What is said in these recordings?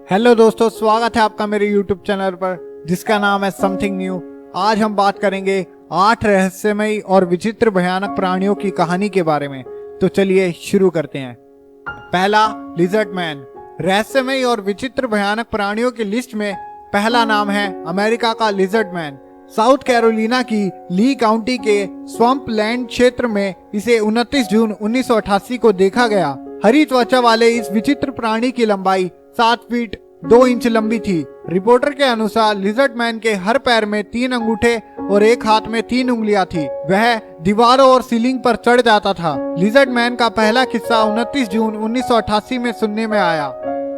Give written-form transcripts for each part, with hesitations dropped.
Hello दोस्तों, स्वागत है आपका मेरे YouTube चैनल पर जिसका नाम है समथिंग न्यू। आज हम बात करेंगे 8 रहस्यमयी और विचित्र भयानक प्राणियों की कहानी के बारे में। तो चलिए शुरू करते हैं। पहला, लिजर्ड मैन। रहस्यमयी और विचित्र भयानक प्राणियों की लिस्ट में पहला नाम है अमेरिका का लिजर्ड मैन। साउथ कैरोलिना की ली काउंटी के स्वम्प लैंड क्षेत्र में इसे 29 जून 1988 को देखा गया। हरी त्वचा वाले इस विचित्र प्राणी की लंबाई 7 फीट 2 इंच लंबी थी। रिपोर्टर के अनुसार लिजर्ड मैन के हर पैर में 3 अंगूठे और एक हाथ में 3 उंगलियां थी। वह दीवारों और सीलिंग पर चढ़ जाता था। लिजर्ड मैन का पहला किस्सा 29 जून 1988 में सुनने में आया।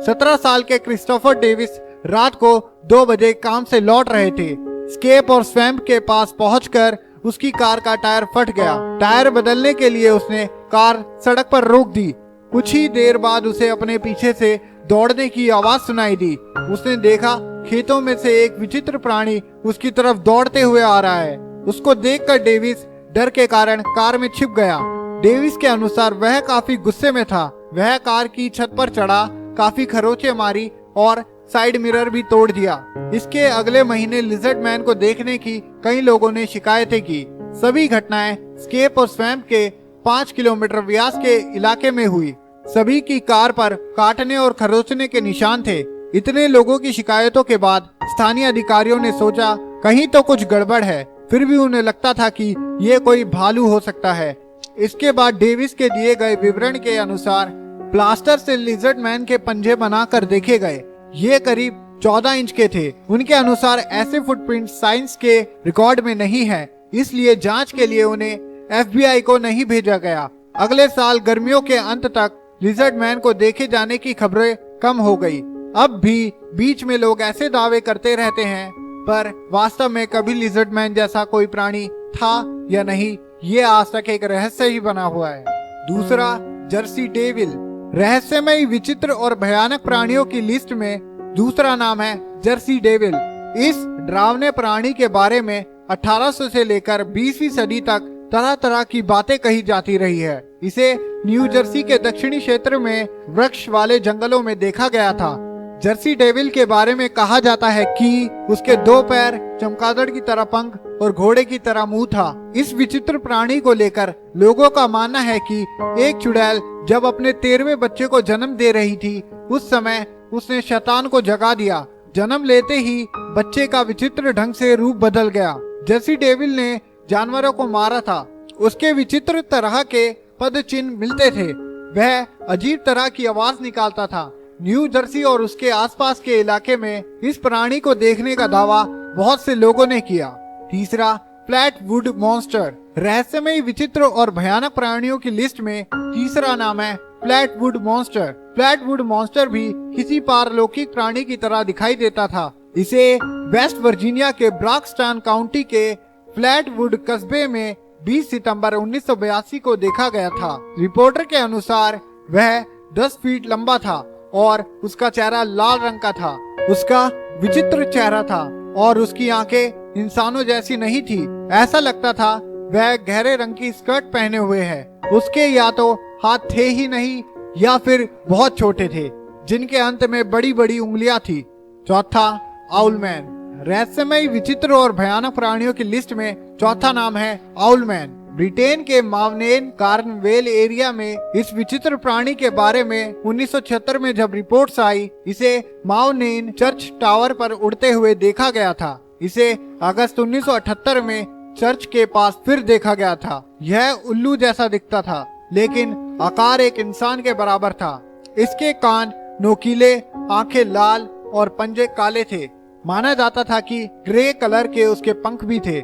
17 साल के क्रिस्टोफर डेविस रात को 2 बजे काम से लौट रहे थे। स्केप और स्वैम्प के पास पहुंचकर उसकी कार का टायर फट गया। टायर बदलने के लिए उसने कार सड़क पर रोक दी। कुछ ही देर बाद उसे अपने पीछे से दौड़ने की आवाज सुनाई दी। उसने देखा खेतों में से एक विचित्र प्राणी उसकी तरफ दौड़ते हुए आ रहा है। उसको देखकर डेविस डर के कारण कार में छिप गया। डेविस के अनुसार वह काफी गुस्से में था। वह कार की छत पर चढ़ा, काफी खरोंचे मारी और साइड मिरर भी तोड़ दिया। इसके अगले महीने लिजर्ड मैन को देखने की कई लोगों ने शिकायतें की। सभी घटनाएं स्केप और स्वैम्प के 5 किलोमीटर व्यास के इलाके में हुई। सभी की कार पर काटने और खरोचने के निशान थे। इतने लोगों की शिकायतों के बाद स्थानीय अधिकारियों ने सोचा कहीं तो कुछ गड़बड़ है। फिर भी उन्हें लगता था कि ये कोई भालू हो सकता है। इसके बाद डेविस के दिए गए विवरण के अनुसार प्लास्टर से लिजर्ड मैन के पंजे बनाकर देखे गए। ये करीब 14 इंच के थे। उनके अनुसार ऐसे फुटप्रिंट साइंस के रिकॉर्ड में नहीं है, इसलिए जांच के लिए उन्हें FBI को नहीं भेजा गया। अगले साल गर्मियों के अंत तक लिजर्ड मैन को देखे जाने की खबरें कम हो गई। अब भी बीच में लोग ऐसे दावे करते रहते हैं, पर वास्तव में कभी लिजर्ड मैन जैसा कोई प्राणी था या नहीं, ये आज तक एक रहस्य ही बना हुआ है। दूसरा, जर्सी डेविल। रहस्यमय, विचित्र और भयानक प्राणियों की लिस्ट में दूसरा नाम है जर्सी डेविल। इस डरावने प्राणी के बारे में 1800 से लेकर 20वीं सदी तक तरह तरह की बातें कही जाती रही है। इसे न्यू जर्सी के दक्षिणी क्षेत्र में वृक्ष वाले जंगलों में देखा गया था। जर्सी डेविल के बारे में कहा जाता है कि उसके 2 पैर, चमगादड़ की तरह पंख और घोड़े की तरह मुंह था। इस विचित्र प्राणी को लेकर लोगों का मानना है कि एक चुड़ैल जब अपने 13वें बच्चे को जन्म दे रही थी, उस समय उसने शैतान को जगा दिया। जन्म लेते ही बच्चे का विचित्र ढंग से रूप बदल गया। जर्सी डेविल ने जानवरों को मारा था। उसके विचित्र तरह के पद चिन्ह मिलते थे। वह अजीब तरह की आवाज निकालता था। न्यू जर्सी और उसके आसपास के इलाके में इस प्राणी को देखने का दावा बहुत से लोगों ने किया। तीसरा, फ्लैटवुड मॉन्स्टर। रहस्यमय, विचित्र और भयानक प्राणियों की लिस्ट में तीसरा नाम है फ्लैटवुड मॉन्स्टर। फ्लैटवुड मॉन्स्टर भी किसी पारलौकिक प्राणी की तरह दिखाई देता था। इसे वेस्ट वर्जीनिया के ब्रॉक्सटन काउंटी के फ्लैटवुड कस्बे में 20 सितंबर 1982 को देखा गया था। रिपोर्टर के अनुसार वह 10 फीट लंबा था और उसका चेहरा लाल रंग का था। उसका विचित्र चेहरा था और उसकी आंखें इंसानों जैसी नहीं थी। ऐसा लगता था वह गहरे रंग की स्कर्ट पहने हुए है। उसके या तो हाथ थे ही नहीं या फिर बहुत छोटे थे, जिनके अंत में बड़ी बड़ी उंगलियां थी। चौथा, आउलमैन। रहस्यमय, विचित्र और भयानक प्राणियों की लिस्ट में चौथा नाम है आउलमैन। ब्रिटेन के मावनेन कार्नवेल एरिया में इस विचित्र प्राणी के बारे में 1976 में जब रिपोर्ट्स आई, इसे मावनेन चर्च टावर पर उड़ते हुए देखा गया था। इसे अगस्त 1978 में चर्च के पास फिर देखा गया था। यह उल्लू जैसा दिखता था, लेकिन आकार एक इंसान के बराबर था। इसके कान नोकीले, आंखें लाल और पंजे काले थे। माना जाता था कि ग्रे कलर के उसके पंख भी थे।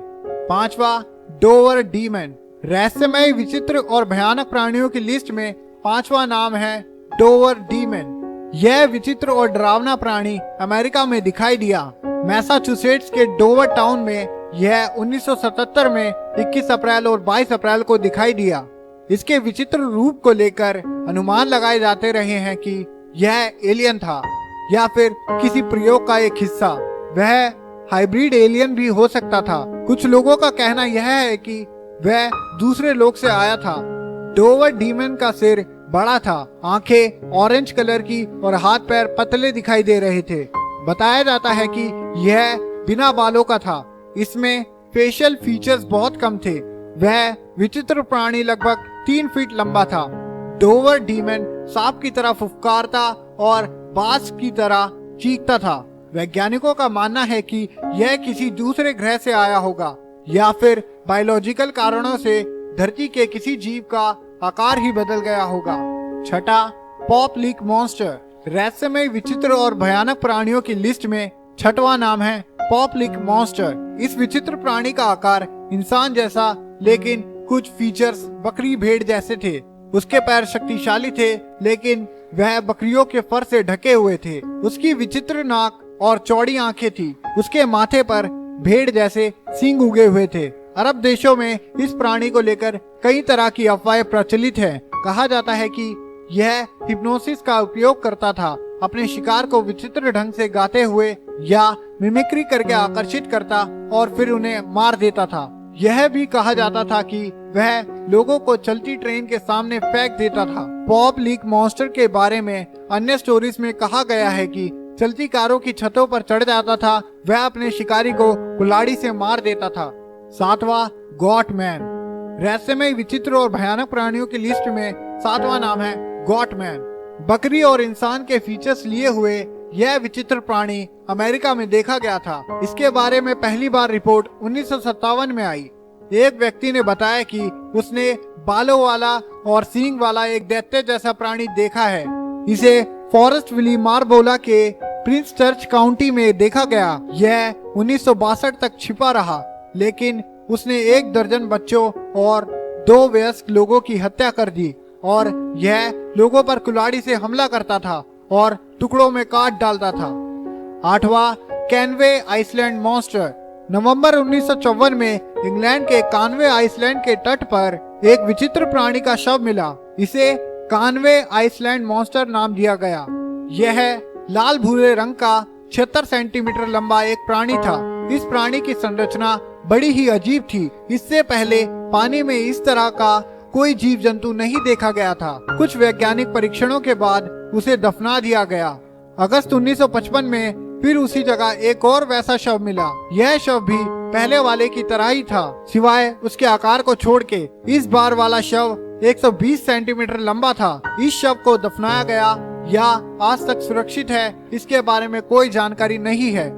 पांचवा, डोवर डीमन। रहस्यमय, विचित्र और भयानक प्राणियों की लिस्ट में पांचवा नाम है डोवर डीमन। यह विचित्र और डरावना प्राणी अमेरिका में दिखाई दिया। मैसाचुसेट्स के डोवर टाउन में यह 1977 में 21 अप्रैल और 22 अप्रैल को दिखाई दिया। इसके विचित्र रूप को लेकर अनुमान लगाए जाते रहे हैं कि यह एलियन था या फिर किसी प्रयोग का एक हिस्सा। वह हाइब्रिड एलियन भी हो सकता था। कुछ लोगों का कहना यह है कि वह दूसरे लोक से आया था। डोवर डीमन का सिर बड़ा था। आंखें ऑरेंज कलर की और हाथ पैर पतले दिखाई दे रहे थे। बताया जाता है कि यह बिना बालों का था। इसमें फेशियल फीचर्स बहुत कम थे। वह विचित्र प्राणी लगभग 3 फीट लंबा था। डोवर डीमन सांप की तरह फुफकारता और बाज की तरह चीखता था। वैज्ञानिकों का मानना है कि यह किसी दूसरे ग्रह से आया होगा या फिर बायोलॉजिकल कारणों से धरती के किसी जीव का आकार ही बदल गया होगा। छठा, पॉप लीक मॉन्स्टर। रहस्यमय, विचित्र और भयानक प्राणियों की लिस्ट में छठवां नाम है पॉप लीक मॉन्स्टर। इस विचित्र प्राणी का आकार इंसान जैसा, लेकिन कुछ फीचर्स बकरी भेड़ जैसे थे। उसके पैर शक्तिशाली थे, लेकिन वह बकरियों के फर से ढके हुए थे। उसकी विचित्र नाक और चौड़ी आंखें थी। उसके माथे पर भेड़ जैसे सींग उगे हुए थे। अरब देशों में इस प्राणी को लेकर कई तरह की अफवाहें प्रचलित हैं। कहा जाता है कि यह हिप्नोसिस का उपयोग करता था, अपने शिकार को विचित्र ढंग से गाते हुए या मिमिक्री करके आकर्षित करता और फिर उन्हें मार देता था। यह भी कहा जाता था कि वह लोगों को चलती ट्रेन के सामने फेंक देता था। पॉप लीक मॉन्स्टर के बारे में अन्य स्टोरीज में कहा गया है कि चलती कारों की छतों पर चढ़ जाता था। वह अपने शिकारी को कुल्हाड़ी से मार देता था। सातवां, गॉट मैन। रहस्यमय, विचित्र और भयानक प्राणियों की लिस्ट में सातवां नाम है गॉट मैन। बकरी और इंसान के फीचर्स लिए हुए यह विचित्र प्राणी अमेरिका में देखा गया था। इसके बारे में पहली बार रिपोर्ट 1957 में आई। एक व्यक्ति ने बताया कि उसने बालों वाला और सींग वाला एक दैत्य जैसा प्राणी देखा है। इसे फॉरेस्ट विली मार्बोला के प्रिंस चर्च काउंटी में देखा गया। यह 1962 तक छिपा रहा, लेकिन उसने 1 दर्जन बच्चों और 2 वयस्क लोगों की हत्या कर दी और यह लोगों पर कुल्हाड़ी से हमला करता था और टुकड़ों में काट डालता था। आठवां, कैनवे आइसलैंड मॉन्स्टर। नवंबर 1954 में इंग्लैंड के कानवे आइसलैंड के तट पर एक विचित्र प्राणी का शव मिला। इसे कानवे आइसलैंड मॉन्स्टर नाम दिया गया। यह लाल भूरे रंग का 76 सेंटीमीटर लंबा एक प्राणी था। इस प्राणी की संरचना बड़ी ही अजीब थी। इससे पहले पानी में इस तरह का कोई जीव जंतु नहीं देखा गया था। कुछ वैज्ञानिक परीक्षणों के बाद उसे दफना दिया गया। अगस्त 1955 में फिर उसी जगह एक और वैसा शव मिला। यह शव भी पहले वाले की तरह ही था, सिवाय उसके आकार को छोड़ के। इस बार वाला शव 120 सेंटीमीटर लंबा था। इस शव को दफनाया गया या आज तक सुरक्षित है, इसके बारे में कोई जानकारी नहीं है।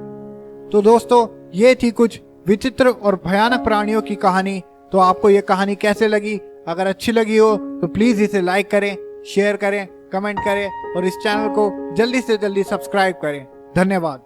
तो दोस्तों, ये थी कुछ विचित्र और भयानक प्राणियों की कहानी। तो आपको ये कहानी कैसे लगी? अगर अच्छी लगी हो तो प्लीज इसे लाइक करें, शेयर करें, कमेंट करें और इस चैनल को जल्दी से जल्दी सब्सक्राइब करें। धन्यवाद।